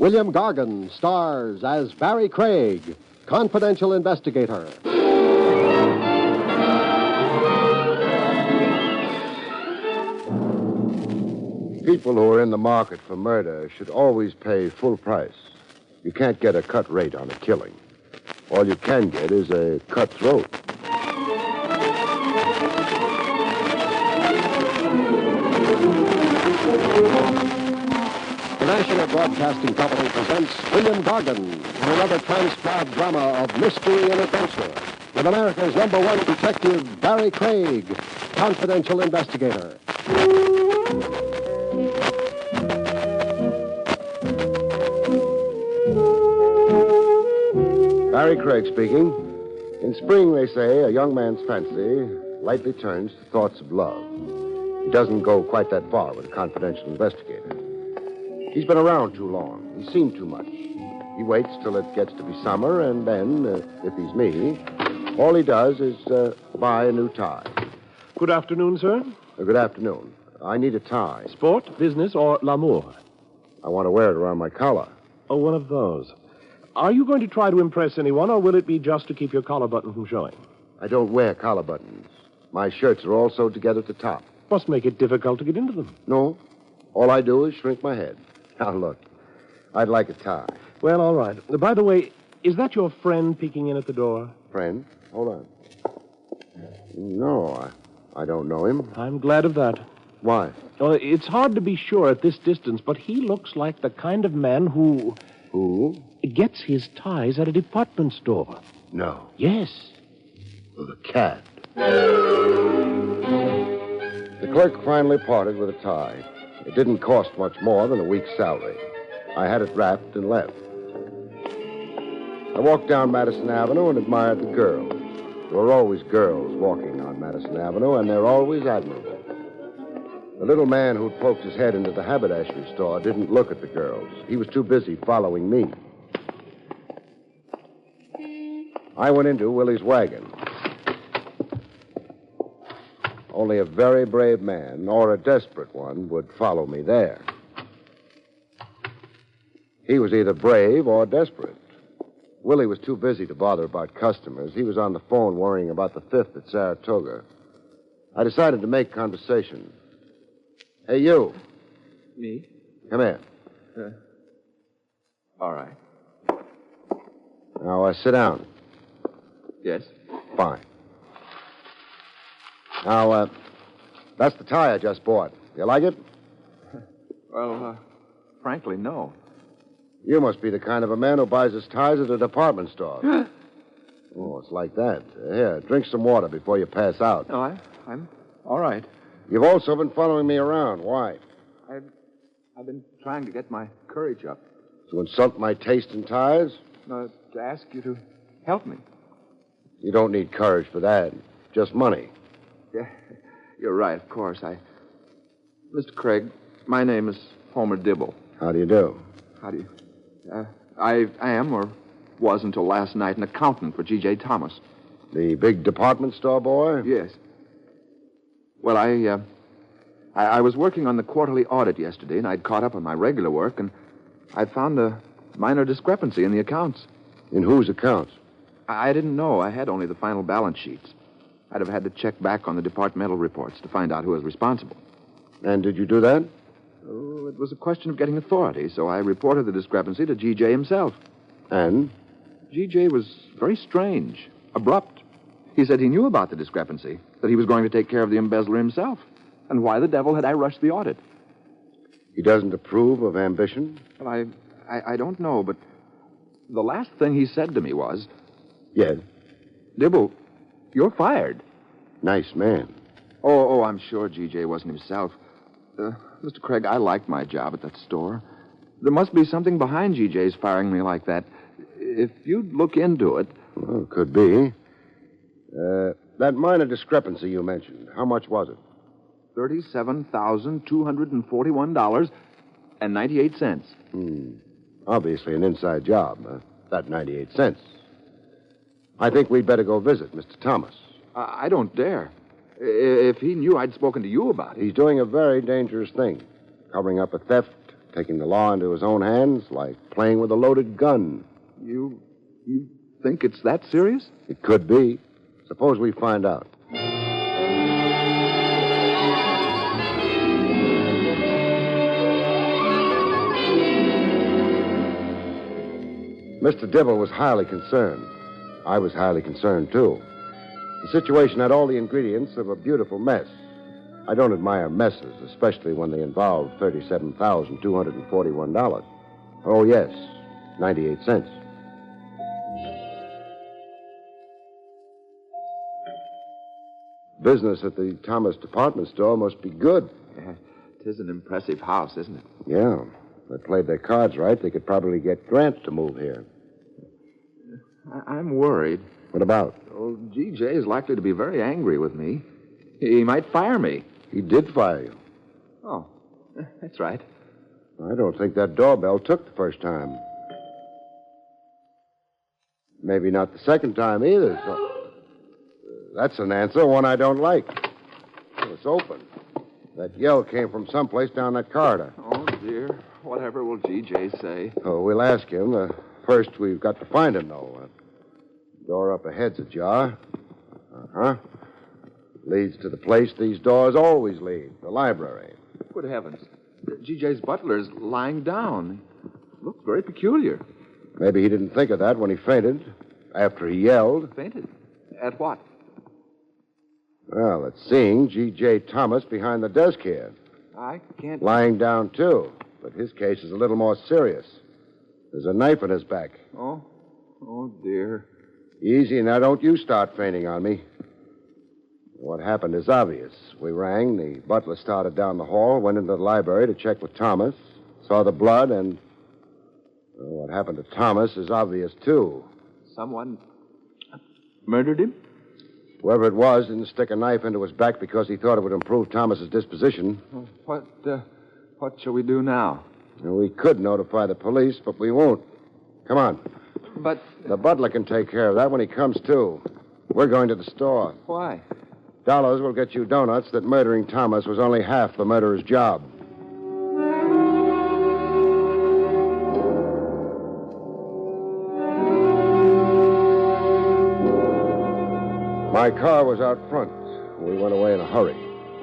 William Gargan stars as Barry Craig, confidential investigator. People who are in the market for murder should always pay full price. You can't get a cut rate on a killing. All you can get is a cut throat. The National Broadcasting Company presents William Gargan in another transcribed drama of mystery and adventure with America's #1 detective, Barry Craig, confidential investigator. Barry Craig speaking. In spring, they say, a young man's fancy lightly turns to thoughts of love. He doesn't go quite that far with a confidential investigator. He's been around too long. He's seen too much. He waits till it gets to be summer, and then, if he's me, all he does is buy a new tie. Good afternoon, sir. Good afternoon. I need a tie. Sport, business, or l'amour? I want to wear it around my collar. Oh, one of those. Are you going to try to impress anyone, or will it be just to keep your collar button from showing? I don't wear collar buttons. My shirts are all sewed together at the top. Must make it difficult to get into them. No. All I do is shrink my head. Now, look. I'd like a tie. Well, all right. By the way, is that your friend peeking in at the door? Friend? Hold on. No, I don't know him. I'm glad of that. Why? Well, it's hard to be sure at this distance, but he looks like the kind of man who... Who? Gets his ties at a department store. No. Yes. Well, the cat. The clerk finally parted with a tie. It didn't cost much more than a week's salary. I had it wrapped and left. I walked down Madison Avenue and admired the girls. There are always girls walking on Madison Avenue, and they're always admirable. The little man who'd poked his head into the haberdashery store didn't look at the girls. He was too busy following me. I went into Willie's wagon. Only a very brave man, or a desperate one, would follow me there. He was either brave or desperate. Willie was too busy to bother about customers. He was on the phone worrying about the Fifth at Saratoga. I decided to make conversation. Hey, you. Me? Come here. All right. Now, sit down. Yes? Fine. Now, that's the tie I just bought. You like it? Well, frankly, no. You must be the kind of a man who buys his ties at a department store. Oh, it's like that. Here, drink some water before you pass out. No, I'm all right. You've also been following me around. Why? I've been trying to get my courage up. To insult my taste in ties? To ask you to help me. You don't need courage for that. Just money. Yeah, you're right, of course. Mr. Craig, my name is Homer Dibble. How do you do? How do you... I am, or was until last night, an accountant for G.J. Thomas. The big department store boy? Yes. Well, I was working on the quarterly audit yesterday, and I'd caught up on my regular work, and I'd found a minor discrepancy in the accounts. In whose accounts? I didn't know. I had only the final balance sheets. I'd have had to check back on the departmental reports to find out who was responsible. And did you do that? Oh, it was a question of getting authority, so I reported the discrepancy to G.J. himself. And? G.J. was very strange, abrupt. He said he knew about the discrepancy, that he was going to take care of the embezzler himself. And why the devil had I rushed the audit? He doesn't approve of ambition? Well, I don't know, but the last thing he said to me was... Yes. Dibble, you're fired. Nice man. Oh, I'm sure G.J. wasn't himself. Mr. Craig, I liked my job at that store. There must be something behind G.J.'s firing me like that. If you'd look into it... Well, it could be. That minor discrepancy you mentioned, how much was it? $37,241.98. Obviously an inside job, that 98 cents. I think we'd better go visit Mr. Thomas. I don't dare. If he knew I'd spoken to you about it. He's doing a very dangerous thing. Covering up a theft Taking the law into his own hands, like playing with a loaded gun. You think it's that serious? It could be. Suppose we find out. Mr. Dibble was highly concerned. I was highly concerned, too. The situation had all the ingredients of a beautiful mess. I don't admire messes, especially when they involve $37,241. Oh, yes, 98 cents. Business at the Thomas department store must be good. Yeah, it is an impressive house, isn't it? Yeah. If they played their cards right, they could probably get Grant to move here. I'm worried. What about? Oh, G.J. is likely to be very angry with me. He might fire me. He did fire you. Oh, that's right. I don't think that doorbell took the first time. Maybe not the second time either, so... That's an answer, one I don't like. Oh, it's open. That yell came from someplace down that corridor. Oh, dear. Whatever will G.J. say? Oh, we'll ask him. First, we've got to find him, though. Door up ahead's ajar. Uh-huh. Leads to the place these doors always lead, the library. Good heavens. G.J.'s butler's lying down. Looked very peculiar. Maybe he didn't think of that when he fainted, after he yelled. Fainted? At what? Well, it's seeing G.J. Thomas behind the desk here. I can't... Lying down, too. But his case is a little more serious. There's a knife in his back. Oh, dear. Easy, now don't you start fainting on me. What happened is obvious. We rang, the butler started down the hall, went into the library to check with Thomas, saw the blood, and... Well, what happened to Thomas is obvious, too. Someone murdered him? Whoever it was didn't stick a knife into his back because he thought it would improve Thomas's disposition. What shall we do now? And we could notify the police, but we won't. Come on. But... The butler can take care of that when he comes to. We're going to the store. Why? Dollars will get you donuts that murdering Thomas was only half the murderer's job. My car was out front. We went away in a hurry.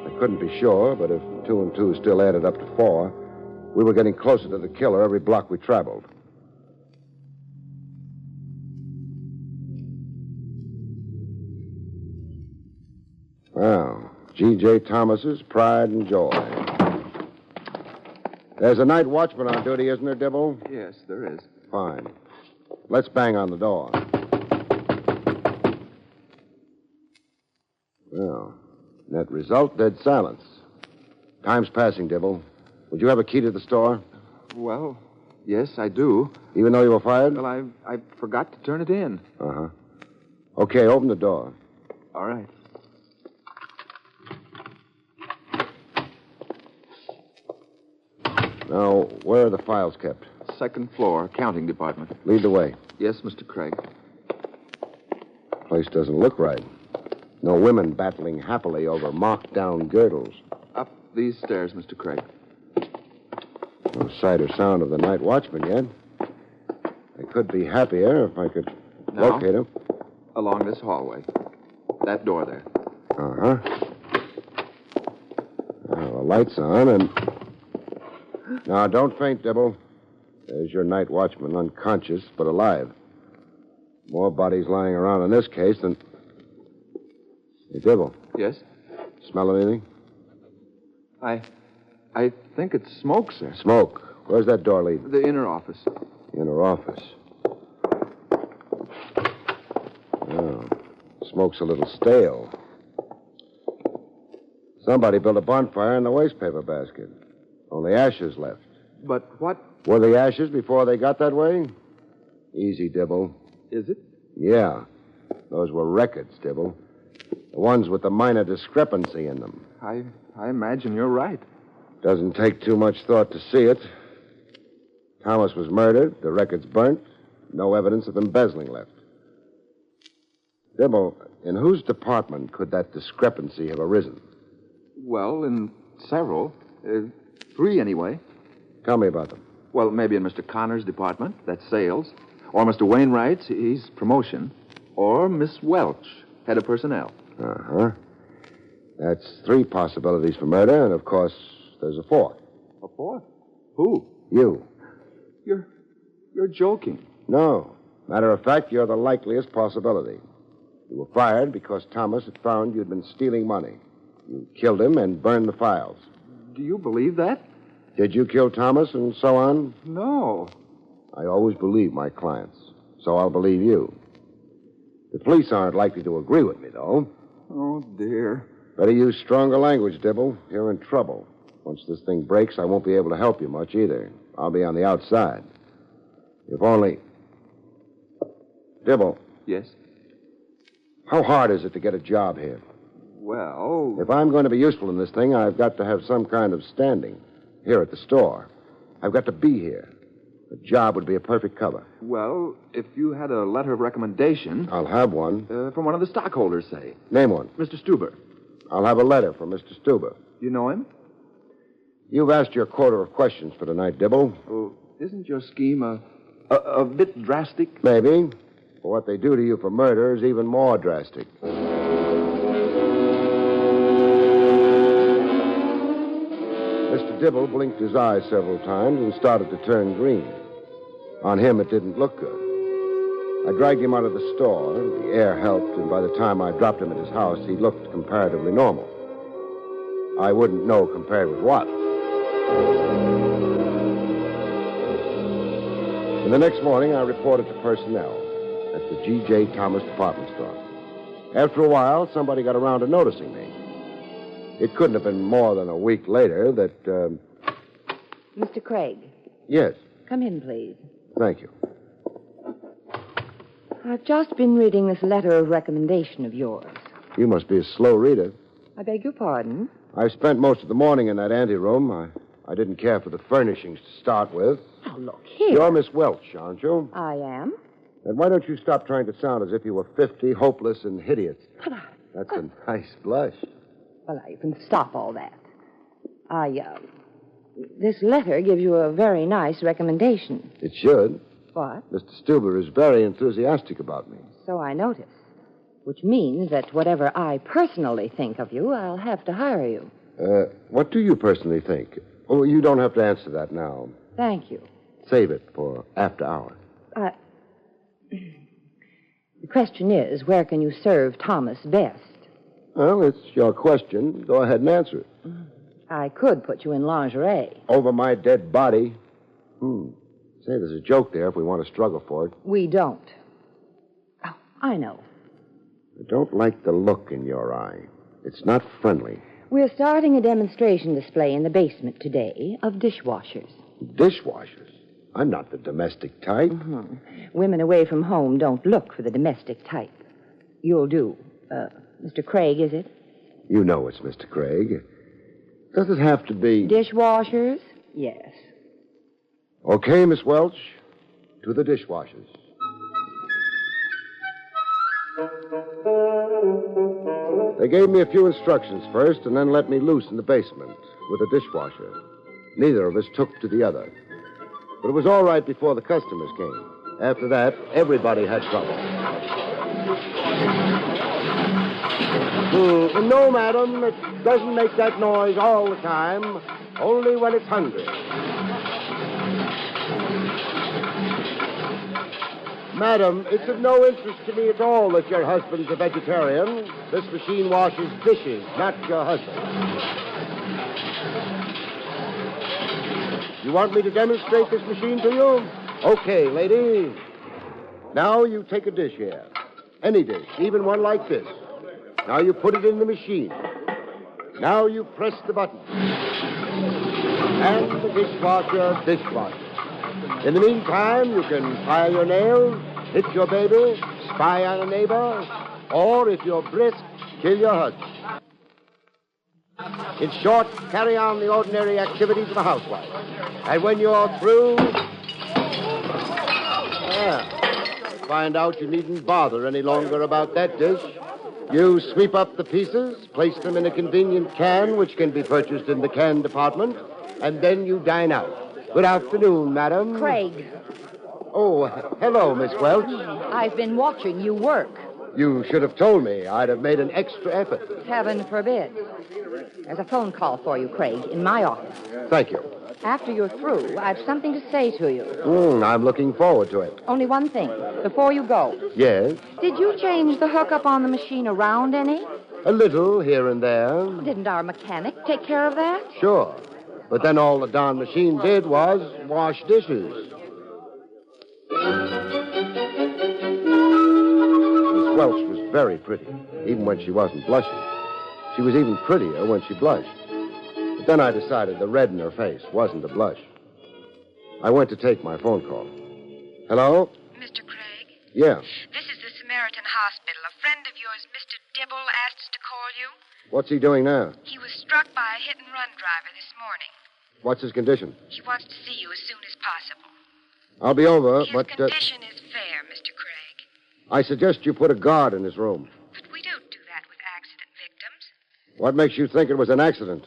I couldn't be sure, but if 2 and 2 still added up to 4, we were getting closer to the killer every block we traveled. Well, G.J. Thomas's pride and joy. There's a night watchman on duty, isn't there, Dibble? Yes, there is. Fine. Let's bang on the door. Well, net result, dead silence. Time's passing, Dibble. Would you have a key to the store? Well, yes, I do. Even though you were fired? Well, I forgot to turn it in. Uh-huh. Okay, open the door. All right. Now, where are the files kept? Second floor, accounting department. Lead the way. Yes, Mr. Craig. Place doesn't look right. No women battling happily over marked-down girdles. Up these stairs, Mr. Craig. No sight or sound of the night watchman yet. I could be happier if I could Now? locate him. Along this hallway. That door there. Uh-huh. Now, the light's on, and... Now, don't faint, Dibble. There's your night watchman, unconscious, but alive. More bodies lying around in this case than... Hey, Dibble. Yes? Smell anything? I think it's smoke, sir. Smoke. Where's that door leading? The inner office. Inner office. Oh, smoke's a little stale. Somebody built a bonfire in the wastepaper basket. Only ashes left. But what Were the ashes before they got that way? Easy, Dibble. is it? Yeah. Those were records, Dibble. The ones with the minor discrepancy in them. I imagine you're right. Doesn't take too much thought to see it. Thomas was murdered, the records burnt, no evidence of embezzling left. Dibble, in whose department could that discrepancy have arisen? Well, in several. 3 anyway. Tell me about them. Well, maybe in Mr. Connor's department. That's sales. Or Mr. Wainwright's. He's promotion. Or Miss Welch, head of personnel. Uh-huh. That's 3 possibilities for murder, and of course, there's a 4th. A 4th? Who? You. You're joking. No. Matter of fact, you're the likeliest possibility. You were fired because Thomas had found you'd been stealing money. You killed him and burned the files. Do you believe that? Did you kill Thomas and so on? No. I always believe my clients, so I'll believe you. The police aren't likely to agree with me, though. Oh, dear. Better use stronger language, Dibble. You're in trouble. Once this thing breaks, I won't be able to help you much either. I'll be on the outside. If only... Dibble, Yes? how hard is it to get a job here? Well... If I'm going to be useful in this thing, I've got to have some kind of standing here at the store. I've got to be here. A job would be a perfect cover. Well, if you had a letter of recommendation... I'll have one. from one of the stockholders, say. Name one. Mr. Stuber. I'll have a letter from Mr. Stuber. You know him? You've asked your quota of questions for tonight, Dibble. Oh, isn't your scheme a bit drastic? Maybe. But what they do to you for murder is even more drastic. Mr. Dibble blinked his eyes several times and started to turn green. On him, it didn't look good. I dragged him out of the store. The air helped, and by the time I dropped him at his house, he looked comparatively normal. I wouldn't know compared with what. And the next morning, I reported to personnel at the G.J. Thomas department store. After a while, somebody got around to noticing me. It couldn't have been more than a week later that, Mr. Craig, Yes, come in, please. thank you. I've just been reading this letter of recommendation of yours. You must be a slow reader. I beg your pardon? I spent most of the morning in that anteroom. I didn't care for the furnishings to start with. Now, look here. You're Miss Welch, aren't you? I am. And why don't you stop trying to sound as if you were 50, hopeless, and hideous? That's a nice blush. Well, now, you can stop all that. This letter gives you a very nice recommendation. It should. What? Mr. Stuber is very enthusiastic about me. So I notice. Which means that whatever I personally think of you, I'll have to hire you. What do you personally think? Oh, you don't have to answer that now. Thank you. Save it for after hours. The question is, where can you serve Thomas best? Well, it's your question. Go ahead and answer it. I could put you in lingerie. Over my dead body. Say, there's a joke there if we want to struggle for it. We don't. Oh, I know. I don't like the look in your eye. It's not friendly. We're starting a demonstration display in the basement today of dishwashers. Dishwashers? I'm not the domestic type. Mm-hmm. Women away from home don't look for the domestic type. You'll do. Mr. Craig, is it? You know it's Mr. Craig. Does it have to be... Dishwashers? Yes. Okay, Miss Welch. To the dishwashers. They gave me a few instructions first and then let me loose in the basement with a dishwasher. Neither of us took to the other. But it was all right before the customers came. After that, everybody had trouble. No, madam, it doesn't make that noise all the time, only when it's hungry. Madam, it's of no interest to me at all that your husband's a vegetarian. This machine washes dishes, not your husband. You want me to demonstrate this machine to you? Okay, lady. Now you take a dish here. Any dish, even one like this. Now you put it in the machine. Now you press the button. And the dishwasher. In the meantime, you can file your nails, hit your baby, spy on a neighbor, or, if you're brisk, kill your husband. In short, carry on the ordinary activities of a housewife. And when you're through... find out you needn't bother any longer about that dish. You sweep up the pieces, place them in a convenient can, which can be purchased in the can department, and then you dine out. Good afternoon, madam. Craig, Oh, hello, Miss Welch. I've been watching you work. You should have told me. I'd have made an extra effort. Heaven forbid. There's a phone call for you, Craig, in my office. Thank you. After you're through, I've something to say to you. I'm looking forward to it. Only one thing. Before you go, Yes, did you change the hookup on the machine around any? a little here and there. Didn't our mechanic take care of that? Sure. But then all the darn machine did was wash dishes. Miss Welch was very pretty, even when she wasn't blushing. She was even prettier when she blushed. But then I decided the red in her face wasn't a blush. I went to take my phone call. Hello? Mr. Craig, Yeah. this is the Samaritan Hospital. A friend of yours, Mr. Dibble, asked us to call you. What's he doing now? He was struck by a hit-and-run driver this morning. What's his condition? He wants to see you as soon as possible. I'll be over, His but condition is fair, Mr. Craig. I suggest you put a guard in his room. But we don't do that with accident victims. What makes you think it was an accident?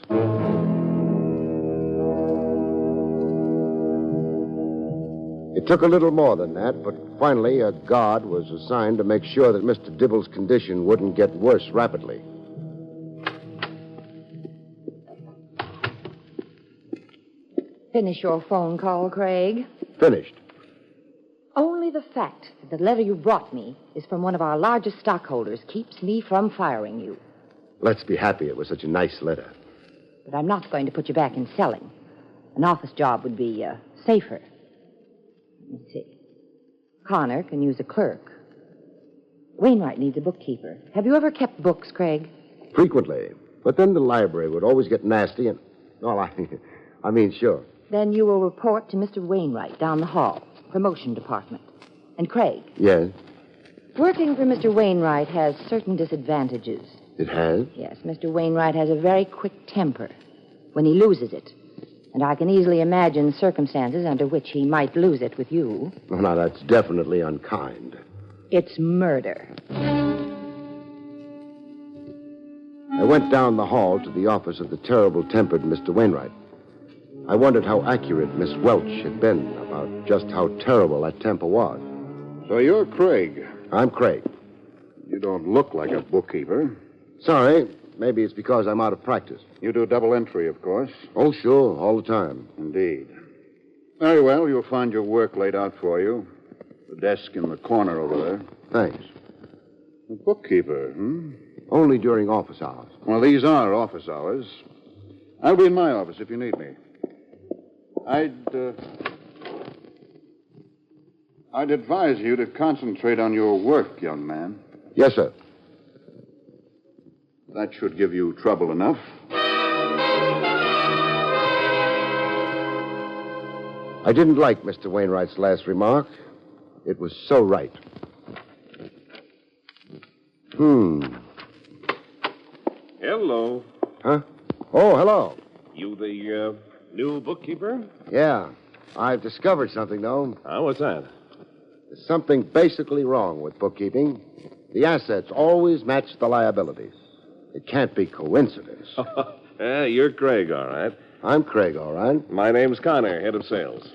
It took a little more than that, but finally a guard was assigned to make sure that Mr. Dibble's condition wouldn't get worse rapidly. Finish your phone call, Craig. Finished. Only the fact that the letter you brought me is from one of our largest stockholders keeps me from firing you. Let's be happy it was such a nice letter. But I'm not going to put you back in selling. An office job would be safer. Let me see. Connor can use a clerk. Wainwright needs a bookkeeper. Have you ever kept books, Craig? Frequently. But then the library would always get nasty and... Well, I mean, sure. Then you will report to Mr. Wainwright down the hall, promotion department. And Craig, Yes, working for Mr. Wainwright has certain disadvantages. it has. Yes, Mr. Wainwright has a very quick temper when he loses it. And I can easily imagine circumstances under which he might lose it with you. Well, now, that's definitely unkind. It's murder. I went down the hall to the office of the terrible-tempered Mr. Wainwright. I wondered how accurate Miss Welch had been about just how terrible that temper was. So you're Craig. I'm Craig. You don't look like a bookkeeper. Sorry, maybe it's because I'm out of practice. You do double entry, of course. Oh, sure, all the time. Indeed. Very well, you'll find your work laid out for you. The desk in the corner over there. Thanks. A bookkeeper, hmm? Only during office hours. Well, these are office hours. I'll be in my office if you need me. I'd advise you to concentrate on your work, young man. Yes, sir. That should give you trouble enough. I didn't like Mr. Wainwright's last remark. It was so right. Hello. Huh? Oh, hello. You the new bookkeeper? Yeah. I've discovered something, though. What's that? There's something basically wrong with bookkeeping. The assets always match the liabilities. It can't be coincidence. You're Craig, all right. I'm Craig, all right. My name's Connor, head of sales.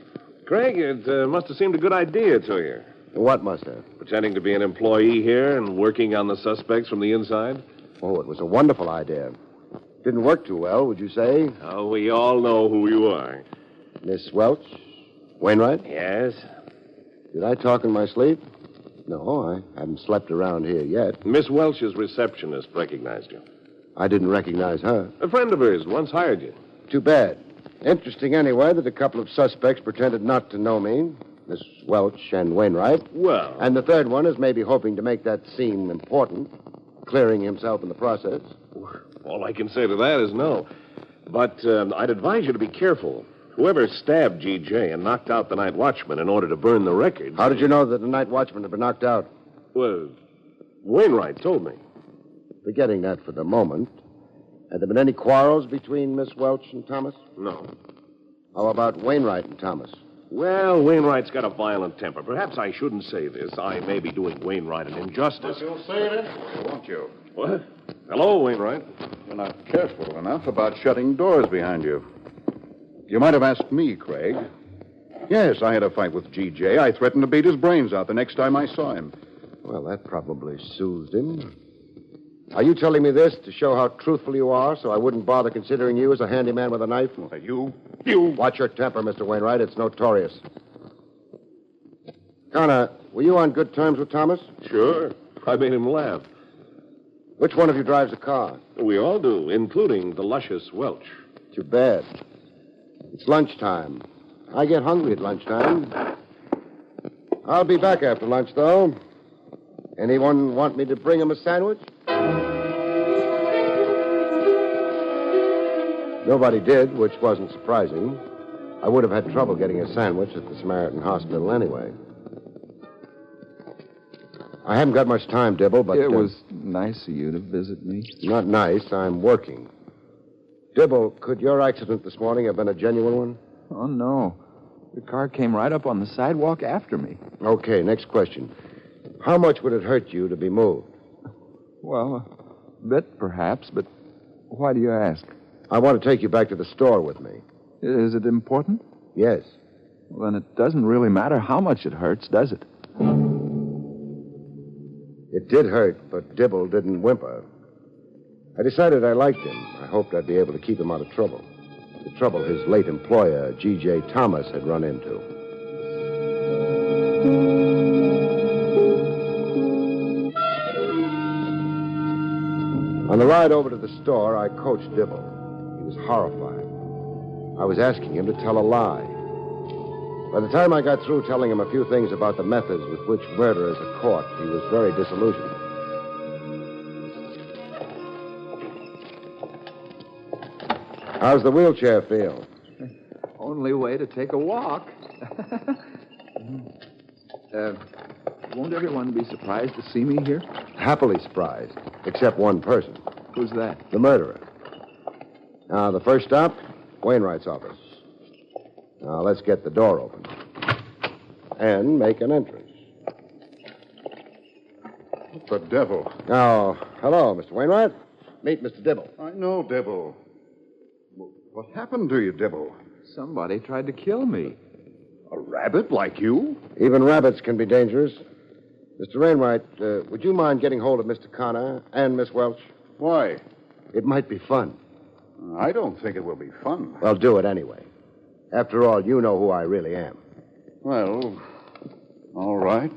Craig, it must have seemed a good idea to you. What must have? Pretending to be an employee here and working on the suspects from the inside. Oh, it was a wonderful idea. Didn't work too well, would you say? Oh, we all know who you are. Miss Welch? Wainwright? Yes? Did I talk in my sleep? No, I haven't slept around here yet. Miss Welch's receptionist recognized you. I didn't recognize her. A friend of hers once hired you. Too bad. Interesting anyway that a couple of suspects pretended not to know me. Miss Welch and Wainwright. Well, And the third one is maybe hoping to make that seem important, clearing himself in the process. all I can say to that is no. But I'd advise you to be careful. Whoever stabbed G.J. and knocked out the night watchman in order to burn the records... How did you know that the night watchman had been knocked out? Well, Wainwright told me. Forgetting that for the moment, had there been any quarrels between Miss Welch and Thomas? No. How about Wainwright and Thomas? Well, Wainwright's got a violent temper. Perhaps I shouldn't say this. I may be doing Wainwright an injustice. You'll say it, won't you? What? Hello, Wainwright. You're not careful enough about shutting doors behind you. You might have asked me, Craig. Yes, I had a fight with G.J. I threatened to beat his brains out the next time I saw him. Well, that probably soothed him. Are you telling me this to show how truthful you are so I wouldn't bother considering you as a handyman with a knife? Why, you... Watch your temper, Mr. Wainwright. It's notorious. Connor, were you on good terms with Thomas? Sure. I made him laugh. Which one of you drives the car? We all do, including the luscious Welch. Too bad. It's lunchtime. I get hungry at lunchtime. I'll be back after lunch, though. Anyone want me to bring him a sandwich? Nobody did, which wasn't surprising. I would have had trouble getting a sandwich at the Samaritan Hospital anyway. I haven't got much time, Dibble, but... It was nice of you to visit me. Not nice. I'm working. Dibble, could your accident this morning have been a genuine one? Oh, no. The car came right up on the sidewalk after me. Okay, next question. How much would it hurt you to be moved? Well, a bit, perhaps, but why do you ask? I want to take you back to the store with me. Is it important? Yes. Well, then it doesn't really matter how much it hurts, does it? It did hurt, but Dibble didn't whimper. I decided I liked him. I hoped I'd be able to keep him out of trouble. The trouble his late employer, G.J. Thomas, had run into. On the ride over to the store, I coached Dibble. He was horrified. I was asking him to tell a lie. By the time I got through telling him a few things about the methods with which murderers are caught, he was very disillusioned. How's the wheelchair feel? Only way to take a walk. Won't everyone be surprised to see me here? Happily surprised, except one person. Who's that? The murderer. Now, the first stop, Wainwright's office. Now, let's get the door open. And make an entrance. What the devil? Now, hello, Mr. Wainwright. Meet Mr. Dibble. I know, Dibble. What happened to you, Dibble? Somebody tried to kill me. A rabbit like you? Even rabbits can be dangerous. Mr. Wainwright, would you mind getting hold of Mr. Connor and Miss Welch? Why? It might be fun. I don't think it will be fun. Well, do it anyway. After all, you know who I really am. Well, all right.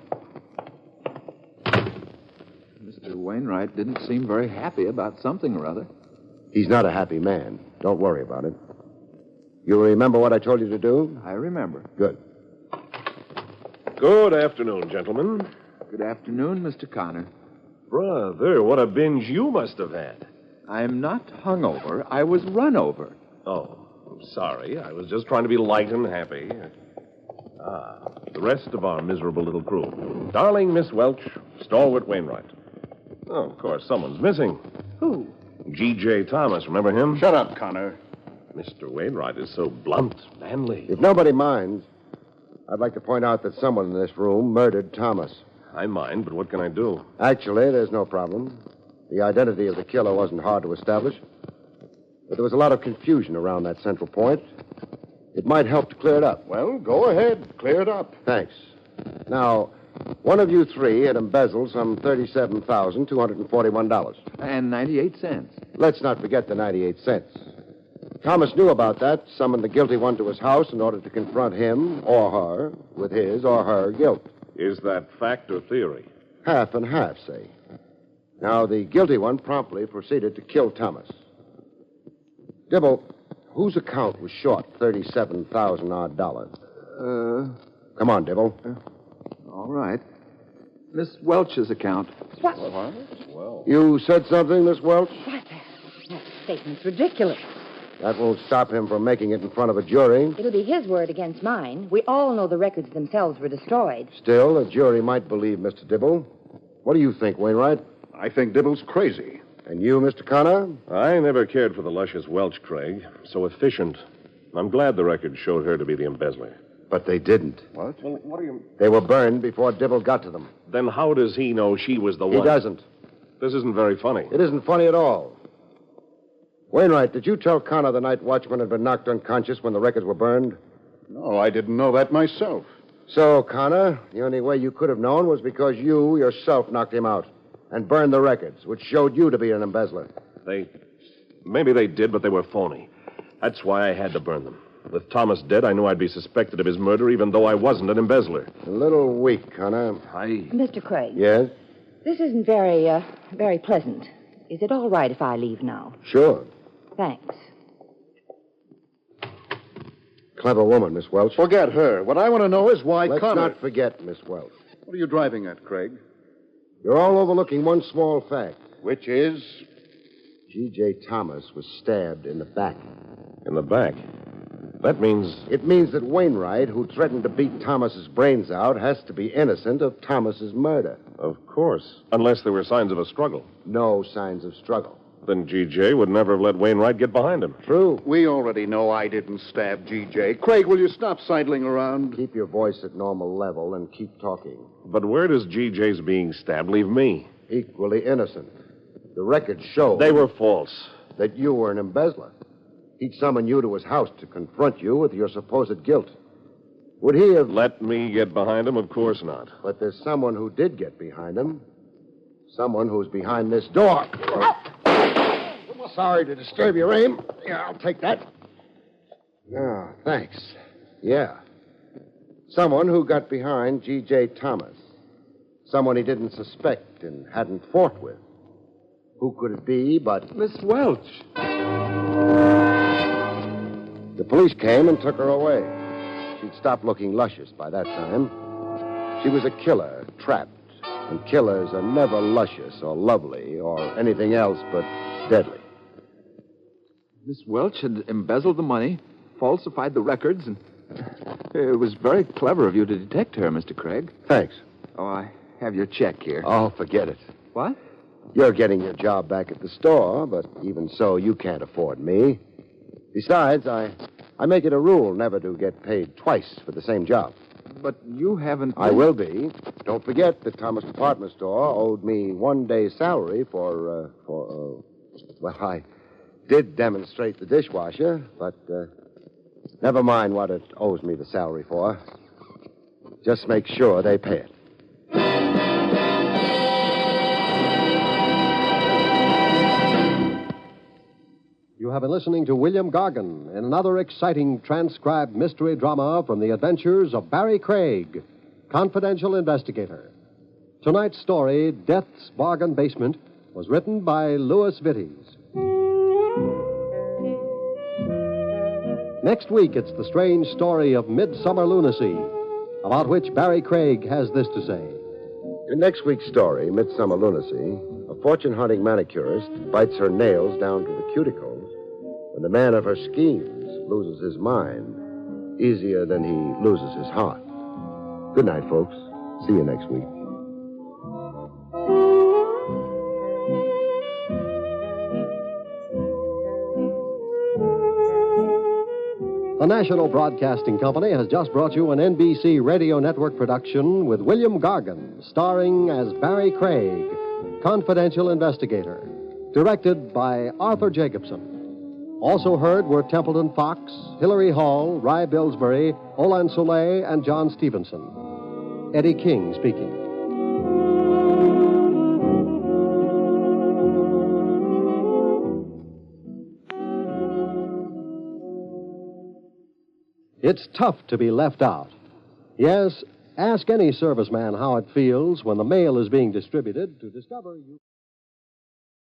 Mr. Wainwright didn't seem very happy about something or other. He's not a happy man. Don't worry about it. You remember what I told you to do? I remember. Good. Good afternoon, gentlemen. Good afternoon, Mr. Connor. Brother, what a binge you must have had. I'm not hungover. I was run over. Oh, I'm sorry. I was just trying to be light and happy. The rest of our miserable little crew. Darling Miss Welch, stalwart Wainwright. Oh, of course, someone's missing. Who? G.J. Thomas, remember him? Shut up, Connor. Mr. Wainwright is so blunt, manly. If nobody minds, I'd like to point out that someone in this room murdered Thomas. I mind, but what can I do? Actually, there's no problem. The identity of the killer wasn't hard to establish. But there was a lot of confusion around that central point. It might help to clear it up. Well, go ahead. Clear it up. Thanks. Now, one of you three had embezzled some $37,241. And 98 cents. Let's not forget the 98 cents. Thomas knew about that, summoned the guilty one to his house in order to confront him or her with his or her guilt. Is that fact or theory? Half and half, say. Now, the guilty one promptly proceeded to kill Thomas. Dibble, whose account was short $37,000 odd? Come on, Dibble. All right. Miss Welch's account. What? Well. You said something, Miss Welch? What? That statement's ridiculous. That won't stop him from making it in front of a jury. It'll be his word against mine. We all know the records themselves were destroyed. Still, a jury might believe Mr. Dibble. What do you think, Wainwright? I think Dibble's crazy. And you, Mr. Connor? I never cared for the luscious Welch, Craig. So efficient. I'm glad the record showed her to be the embezzler. But they didn't. What? Well, what do you... They were burned before Dibble got to them. Then how does he know she was the He one? doesn't. This isn't very funny. It isn't funny at all. Wainwright, did you tell Connor the night watchman had been knocked unconscious when the records were burned? No, I didn't know that myself. So, Connor, the only way you could have known was because you yourself knocked him out and burned the records, which showed you to be an embezzler. Maybe they did, but they were phony. That's why I had to burn them. With Thomas dead, I knew I'd be suspected of his murder, even though I wasn't an embezzler. A little weak, Connor. Mr. Craig. Yes? This isn't very pleasant. Is it all right if I leave now? Sure. Thanks. Clever woman, Miss Welch. Forget her. What I want to know is why Let's Connor... not forget Miss Welch. What are you driving at, Craig? You're all overlooking one small fact. Which is... G.J. Thomas was stabbed in the back. In the back? That means... It means that Wainwright, who threatened to beat Thomas's brains out, has to be innocent of Thomas's murder. Of course. Unless there were signs of a struggle. No signs of struggle. Then G.J. would never have let Wainwright get behind him. True. We already know I didn't stab G.J. Craig, will you stop sidling around? Keep your voice at normal level and keep talking. But where does G.J.'s being stabbed leave me? Equally innocent. The records show... They were false. ...that you were an embezzler. He'd summon you to his house to confront you with your supposed guilt. Would he have... Let me get behind him? Of course not. But there's someone who did get behind him. Someone who's behind this door. Sorry to disturb your aim. Yeah, I'll take that. Oh, thanks. Yeah. Someone who got behind G.J. Thomas. Someone he didn't suspect and hadn't fought with. Who could it be but... Miss Welch. The police came and took her away. She'd stopped looking luscious by that time. She was a killer, trapped. And killers are never luscious or lovely or anything else but deadly. Miss Welch had embezzled the money, falsified the records, and it was very clever of you to detect her, Mr. Craig. Thanks. Oh, I have your check here. Oh, forget it. What? You're getting your job back at the store, but even so, you can't afford me. Besides, I make it a rule never to get paid twice for the same job. But you haven't... I will be. Don't forget that Thomas Department Store owed me 1 day's salary for, well, I did demonstrate the dishwasher, but never mind what it owes me the salary for. Just make sure they pay it. You have been listening to William Gargan in another exciting transcribed mystery drama from the adventures of Barry Craig, confidential investigator. Tonight's story, Death's Bargain Basement, was written by Louis Vittes. Next week, it's the strange story of Midsummer Lunacy, about which Barry Craig has this to say. In next week's story, Midsummer Lunacy, a fortune-hunting manicurist bites her nails down to the cuticles when the man of her schemes loses his mind easier than he loses his heart. Good night, folks. See you next week. The National Broadcasting Company has just brought you an NBC Radio Network production with William Gargan, starring as Barry Craig, confidential investigator, directed by Arthur Jacobson. Also heard were Templeton Fox, Hilary Hall, Rye Billsbury, Olan Soleil, and John Stevenson. Eddie King speaking. It's tough to be left out. Yes, ask any serviceman how it feels when the mail is being distributed to discover you...